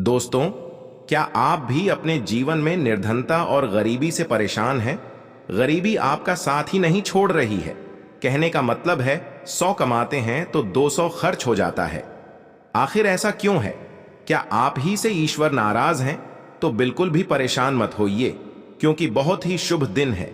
दोस्तों, क्या आप भी अपने जीवन में निर्धनता और गरीबी से परेशान हैं? गरीबी आपका साथ ही नहीं छोड़ रही है। कहने का मतलब है 100 कमाते हैं तो 200 खर्च हो जाता है। आखिर ऐसा क्यों है? क्या आप ही से ईश्वर नाराज हैं? तो बिल्कुल भी परेशान मत होइए, क्योंकि बहुत ही शुभ दिन है।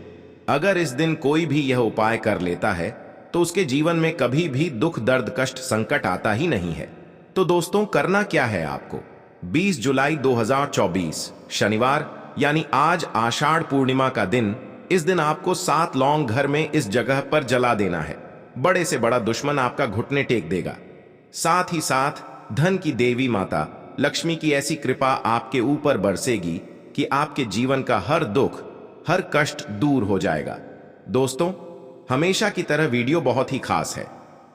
अगर इस दिन कोई भी यह उपाय कर लेता है तो उसके जीवन में कभी भी दुख, दर्द, कष्ट, संकट आता ही नहीं है। तो दोस्तों, करना क्या है आपको? 20 जुलाई 2024 शनिवार यानी आज आषाढ़ पूर्णिमा का दिन। इस दिन आपको 7 लौंग घर में इस जगह पर जला देना है। बड़े से बड़ा दुश्मन आपका घुटने टेक देगा। साथ ही साथ धन की देवी माता लक्ष्मी की ऐसी कृपा आपके ऊपर बरसेगी कि आपके जीवन का हर दुख, हर कष्ट दूर हो जाएगा। दोस्तों, हमेशा की तरह वीडियो बहुत ही खास है।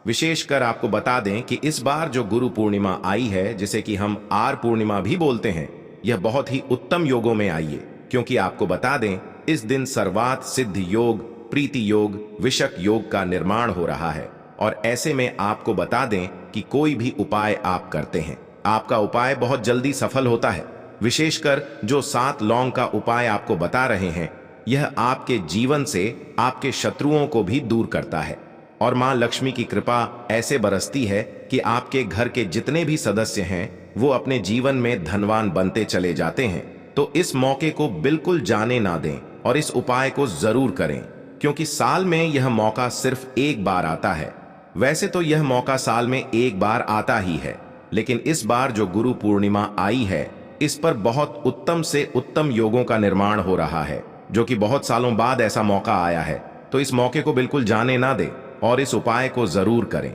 विशेषकर आपको बता दें कि इस बार जो गुरु पूर्णिमा आई है, जिसे कि हम आर पूर्णिमा भी बोलते हैं, यह बहुत ही उत्तम योगों में आई है। क्योंकि आपको बता दें, इस दिन सर्वात सिद्ध योग, प्रीति योग, विषक योग का निर्माण हो रहा है। और ऐसे में आपको बता दें कि कोई भी उपाय आप करते हैं, आपका उपाय बहुत जल्दी सफल होता है। विशेषकर जो 7 लौंग का उपाय आपको बता रहे हैं, यह आपके जीवन से आपके शत्रुओं को भी दूर करता है। और मां लक्ष्मी की कृपा ऐसे बरसती है कि आपके घर के जितने भी सदस्य हैं, वो अपने जीवन में धनवान बनते चले जाते हैं। तो इस मौके को बिल्कुल जाने ना दें और इस उपाय को जरूर करें, क्योंकि साल में यह मौका सिर्फ एक बार आता है। वैसे तो यह मौका साल में एक बार आता ही है, लेकिन इस बार जो गुरु पूर्णिमा आई है, इस पर बहुत उत्तम से उत्तम योगों का निर्माण हो रहा है, जो कि बहुत सालों बाद ऐसा मौका आया है। तो इस मौके को बिल्कुल जाने ना दें और इस उपाय को जरूर करें।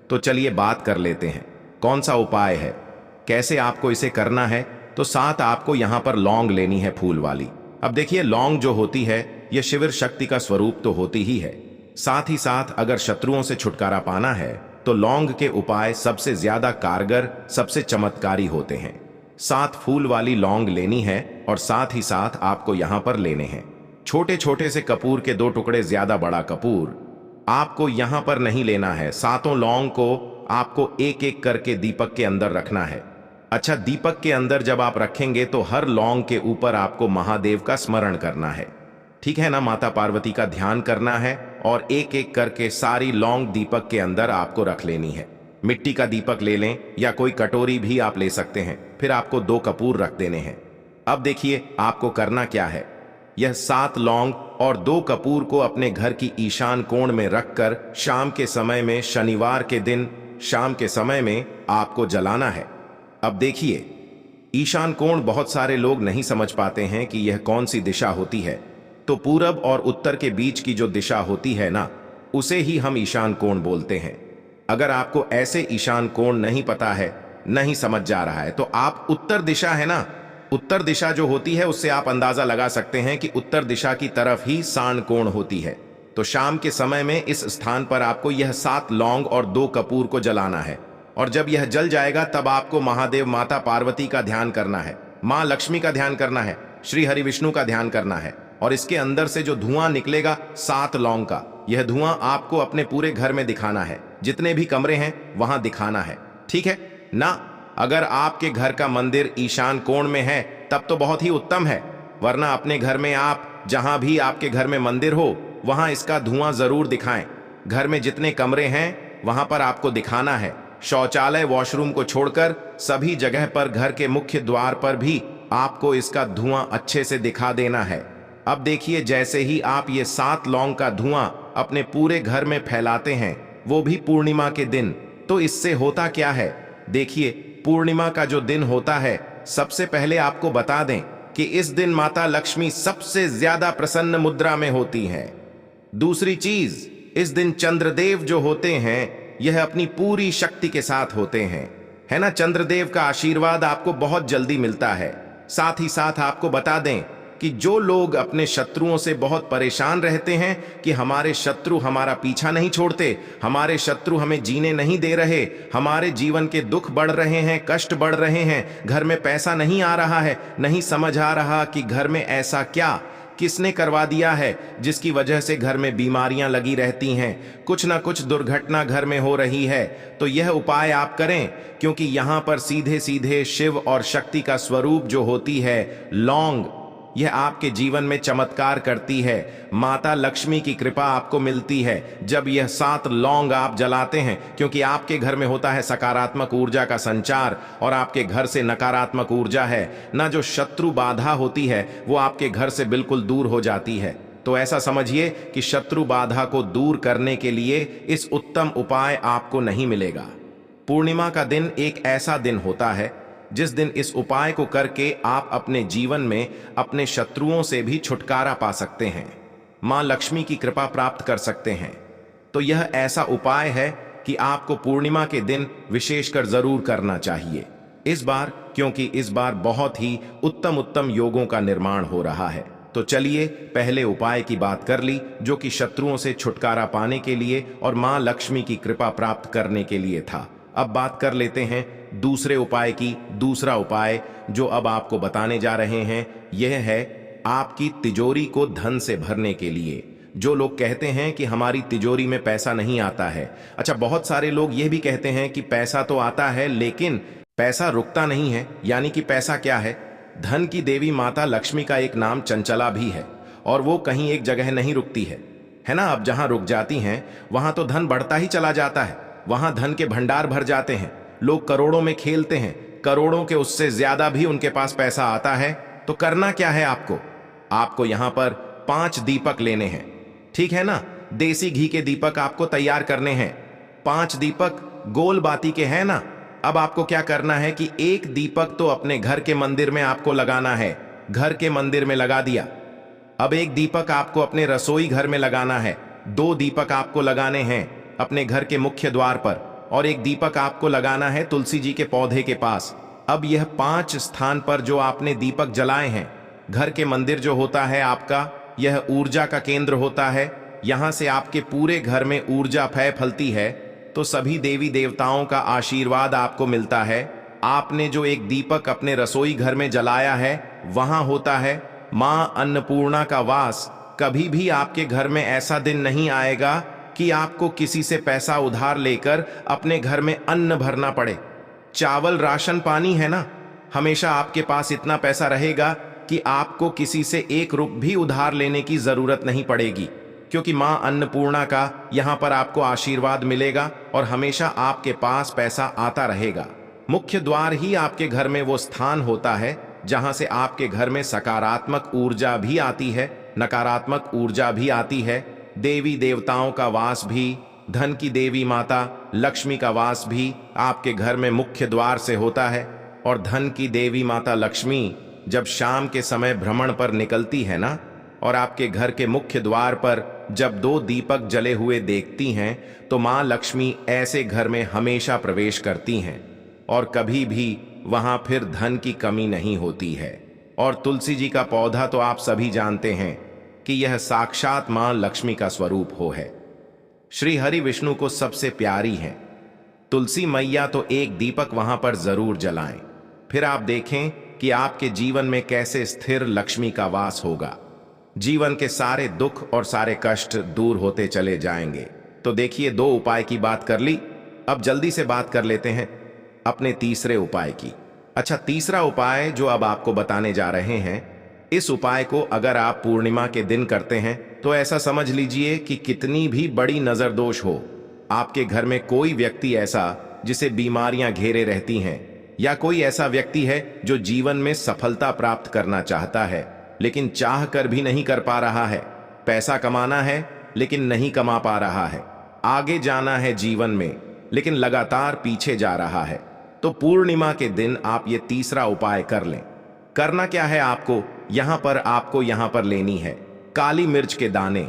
तो चलिए बात कर लेते हैं, कौन सा उपाय है, कैसे आपको इसे करना है। तो 7 आपको यहां पर लौंग लेनी है, फूल वाली। अब देखिए, लौंग जो होती है, यह शिविर शक्ति का स्वरूप तो होती ही है। साथ ही साथ अगर शत्रुओं से छुटकारा पाना है तो लौंग के उपाय सबसे ज्यादा कारगर, सबसे चमत्कारी होते हैं। 7 फूल वाली लौंग लेनी है और साथ ही साथ आपको यहां पर लेने हैं छोटे छोटे से कपूर के 2 टुकड़े। ज्यादा बड़ा कपूर आपको यहां पर नहीं लेना है। 7 लौंग को आपको एक एक करके दीपक के अंदर रखना है। अच्छा, दीपक के अंदर जब आप रखेंगे तो हर लौंग के ऊपर आपको महादेव का स्मरण करना है, ठीक है ना। माता पार्वती का ध्यान करना है और एक एक करके सारी लौंग दीपक के अंदर आपको रख लेनी है। मिट्टी का दीपक ले लें या कोई कटोरी भी आप ले सकते हैं। फिर आपको 2 कपूर रख देने हैं। अब देखिए, आपको करना क्या है। यह 7 लौंग और 2 कपूर को अपने घर की ईशान कोण में रखकर शाम के समय में, शनिवार के दिन शाम के समय में आपको जलाना है। अब देखिए, ईशान कोण बहुत सारे लोग नहीं समझ पाते हैं कि यह कौन सी दिशा होती है। तो पूरब और उत्तर के बीच की जो दिशा होती है ना, उसे ही हम ईशान कोण बोलते हैं। अगर आपको ऐसे ईशान कोण नहीं पता है, नहीं समझ जा रहा है, तो आप उत्तर दिशा है ना, उत्तर दिशा जो होती है, उससे आप अंदाजा लगा सकते हैं कि उत्तर दिशा की तरफ ही सान कोण होती है। तो शाम के समय में इस स्थान पर आपको यह 7 लौंग और 2 कपूर को जलाना है। और जब यह जल जाएगा तब आपको महादेव, माता पार्वती का ध्यान करना है, मां लक्ष्मी का ध्यान करना है, श्री हरि विष्णु का ध्यान करना है। और इसके अंदर से जो धुआं निकलेगा 7 लौंग का, यह धुआं आपको अपने पूरे घर में दिखाना है। जितने भी कमरे हैं वहां दिखाना है, ठीक है ना। अगर आपके घर का मंदिर ईशान कोण में है तब तो बहुत ही उत्तम है, वरना अपने घर में आप जहां भी आपके घर में मंदिर हो वहां इसका धुआं जरूर दिखाएं। घर में जितने कमरे हैं वहां पर आपको दिखाना है। शौचालय, वॉशरूम को छोड़कर सभी जगह पर, घर के मुख्य द्वार पर भी आपको इसका धुआं अच्छे से दिखा देना है। अब देखिए, जैसे ही आप ये 7 लौंग का धुआं अपने पूरे घर में फैलाते हैं, वो भी पूर्णिमा के दिन, तो इससे होता क्या है। देखिए, पूर्णिमा का जो दिन होता है, सबसे पहले आपको बता दें कि इस दिन माता लक्ष्मी सबसे ज्यादा प्रसन्न मुद्रा में होती हैं। दूसरी चीज, इस दिन चंद्रदेव जो होते हैं, यह अपनी पूरी शक्ति के साथ होते हैं, है ना। चंद्रदेव का आशीर्वाद आपको बहुत जल्दी मिलता है। साथ ही साथ आपको बता दें कि जो लोग अपने शत्रुओं से बहुत परेशान रहते हैं कि हमारे शत्रु हमारा पीछा नहीं छोड़ते, हमारे शत्रु हमें जीने नहीं दे रहे, हमारे जीवन के दुख बढ़ रहे हैं, कष्ट बढ़ रहे हैं, घर में पैसा नहीं आ रहा है, नहीं समझ आ रहा कि घर में ऐसा क्या किसने करवा दिया है, जिसकी वजह से घर में बीमारियां लगी रहती हैं, कुछ ना कुछ दुर्घटना घर में हो रही है, तो यह उपाय आप करें। क्योंकि यहां पर सीधे सीधे शिव और शक्ति का स्वरूप जो होती है लौंग, यह आपके जीवन में चमत्कार करती है। माता लक्ष्मी की कृपा आपको मिलती है जब यह 7 लौंग आप जलाते हैं, क्योंकि आपके घर में होता है सकारात्मक ऊर्जा का संचार और आपके घर से नकारात्मक ऊर्जा है ना, जो शत्रु बाधा होती है वो आपके घर से बिल्कुल दूर हो जाती है। तो ऐसा समझिए कि शत्रु बाधा को दूर करने के लिए इस उत्तम उपाय आपको नहीं मिलेगा। पूर्णिमा का दिन एक ऐसा दिन होता है जिस दिन इस उपाय को करके आप अपने जीवन में अपने शत्रुओं से भी छुटकारा पा सकते हैं, मां लक्ष्मी की कृपा प्राप्त कर सकते हैं। तो यह ऐसा उपाय है कि आपको पूर्णिमा के दिन विशेषकर जरूर करना चाहिए इस बार, क्योंकि इस बार बहुत ही उत्तम उत्तम योगों का निर्माण हो रहा है। तो चलिए पहले उपाय की बात कर ली, जो कि शत्रुओं से छुटकारा पाने के लिए और मां लक्ष्मी की कृपा प्राप्त करने के लिए था। अब बात कर लेते हैं दूसरे उपाय की। दूसरा उपाय जो अब आपको बताने जा रहे हैं यह है आपकी तिजोरी को धन से भरने के लिए। जो लोग कहते हैं कि हमारी तिजोरी में पैसा नहीं आता है, अच्छा बहुत सारे लोग यह भी कहते हैं कि पैसा तो आता है लेकिन पैसा रुकता नहीं है। यानी कि पैसा क्या है? धन की देवी माता लक्ष्मी का एक नाम चंचला भी है और वो कहीं एक जगह नहीं रुकती है ना। अब जहां रुक जाती हैं वहां तो धन बढ़ता ही चला जाता है, वहां धन के भंडार भर जाते हैं, लोग करोड़ों में खेलते हैं, करोड़ों के उससे ज्यादा भी उनके पास पैसा आता है। तो करना क्या है आपको यहां पर 5 दीपक लेने हैं, ठीक है ना। देसी घी के दीपक आपको तैयार करने हैं। 5 दीपक गोल बाती के हैं ना। अब आपको क्या करना है कि एक दीपक तो अपने घर के मंदिर में आपको लगाना है, घर के मंदिर में लगा दिया। अब एक दीपक आपको अपने रसोई घर में लगाना है, 2 दीपक आपको लगाने हैं अपने घर के मुख्य द्वार पर और एक दीपक आपको लगाना है तुलसी जी के पौधे के पास। अब यह 5 स्थान पर जो आपने दीपक जलाए हैं, घर के मंदिर जो होता है आपका, यह ऊर्जा का केंद्र होता है। यहां से आपके पूरे घर में ऊर्जा फैलती है, तो सभी देवी देवताओं का आशीर्वाद आपको मिलता है। आपने जो एक दीपक अपने रसोई घर में जलाया है वहां होता है मां अन्नपूर्णा का वास। कभी भी आपके घर में ऐसा दिन नहीं आएगा कि आपको किसी से पैसा उधार लेकर अपने घर में अन्न भरना पड़े। चावल राशन पानी है ना, हमेशा आपके पास इतना पैसा रहेगा कि आपको किसी से 1 रुपया भी उधार लेने की जरूरत नहीं पड़ेगी, क्योंकि मां अन्नपूर्णा का यहां पर आपको आशीर्वाद मिलेगा और हमेशा आपके पास पैसा आता रहेगा। मुख्य द्वार ही आपके घर में वो स्थान होता है जहां से आपके घर में सकारात्मक ऊर्जा भी आती है, नकारात्मक ऊर्जा भी आती है। देवी देवताओं का वास भी, धन की देवी माता लक्ष्मी का वास भी आपके घर में मुख्य द्वार से होता है। और धन की देवी माता लक्ष्मी जब शाम के समय भ्रमण पर निकलती है ना, और आपके घर के मुख्य द्वार पर जब 2 दीपक जले हुए देखती हैं, तो मां लक्ष्मी ऐसे घर में हमेशा प्रवेश करती हैं और कभी भी वहां फिर धन की कमी नहीं होती है। और तुलसी जी का पौधा तो आप सभी जानते हैं कि यह साक्षात मां लक्ष्मी का स्वरूप हो है। श्री हरि विष्णु को सबसे प्यारी है तुलसी मैया, तो एक दीपक वहां पर जरूर जलाएं। फिर आप देखें कि आपके जीवन में कैसे स्थिर लक्ष्मी का वास होगा। जीवन के सारे दुख और सारे कष्ट दूर होते चले जाएंगे। तो देखिए 2 उपाय की बात कर ली, अब जल्दी से बात कर लेते हैं अपने तीसरे उपाय की। अच्छा, तीसरा उपाय जो अब आपको बताने जा रहे हैं, इस उपाय को अगर आप पूर्णिमा के दिन करते हैं तो ऐसा समझ लीजिए कि कितनी भी बड़ी नजर दोष हो, आपके घर में कोई व्यक्ति ऐसा जिसे बीमारियां घेरे रहती हैं, या कोई ऐसा व्यक्ति है जो जीवन में सफलता प्राप्त करना चाहता है लेकिन चाह कर भी नहीं कर पा रहा है, पैसा कमाना है लेकिन नहीं कमा पा रहा है, आगे जाना है जीवन में लेकिन लगातार पीछे जा रहा है, तो पूर्णिमा के दिन आप ये तीसरा उपाय कर लें। करना क्या है आपको यहां पर लेनी है काली मिर्च के दाने।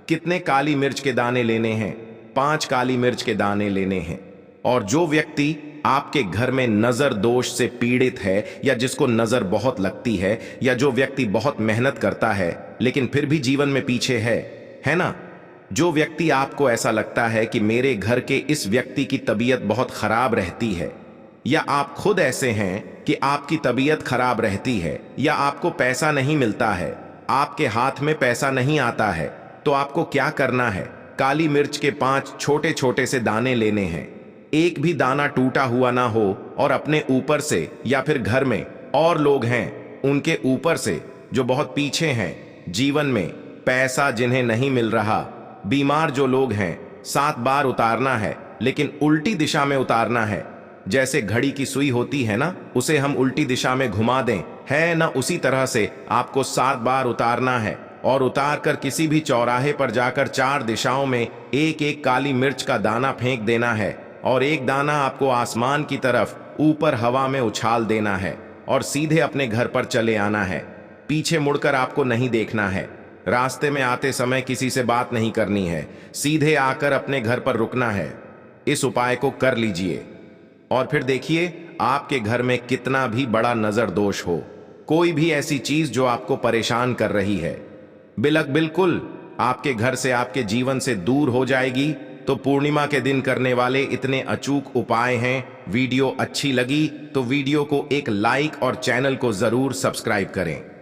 कितने काली मिर्च के दाने लेने हैं? 5 काली मिर्च के दाने लेने हैं। और जो व्यक्ति आपके घर में नजर दोष से पीड़ित है, या जिसको नजर बहुत लगती है, या जो व्यक्ति बहुत मेहनत करता है लेकिन फिर भी जीवन में पीछे है ना, जो व्यक्ति आपको ऐसा लगता है कि मेरे घर के इस व्यक्ति की तबीयत बहुत खराब रहती है, या आप खुद ऐसे हैं कि आपकी तबीयत खराब रहती है, या आपको पैसा नहीं मिलता है, आपके हाथ में पैसा नहीं आता है तो आपको क्या करना है? काली मिर्च के 5 छोटे छोटे से दाने लेने हैं। एक भी दाना टूटा हुआ ना हो और अपने ऊपर से या फिर घर में और लोग हैं उनके ऊपर से जो बहुत पीछे हैं जीवन में, पैसा जिन्हें नहीं मिल रहा, बीमार जो लोग हैं, 7 बार उतारना है लेकिन उल्टी दिशा में उतारना है। जैसे घड़ी की सुई होती है ना, उसे हम उल्टी दिशा में घुमा दें, है ना, उसी तरह से आपको 7 बार उतारना है और उतार कर किसी भी चौराहे पर जाकर 4 दिशाओं में एक एक काली मिर्च का दाना फेंक देना है और एक दाना आपको आसमान की तरफ ऊपर हवा में उछाल देना है और सीधे अपने घर पर चले आना है। पीछे मुड़कर आपको नहीं देखना है। रास्ते में आते समय किसी से बात नहीं करनी है, सीधे आकर अपने घर पर रुकना है। इस उपाय को कर लीजिए और फिर देखिए आपके घर में कितना भी बड़ा नजर दोष हो, कोई भी ऐसी चीज जो आपको परेशान कर रही है, बिल्कुल आपके घर से, आपके जीवन से दूर हो जाएगी। तो पूर्णिमा के दिन करने वाले इतने अचूक उपाय हैं। वीडियो अच्छी लगी तो वीडियो को एक लाइक और चैनल को जरूर सब्सक्राइब करें।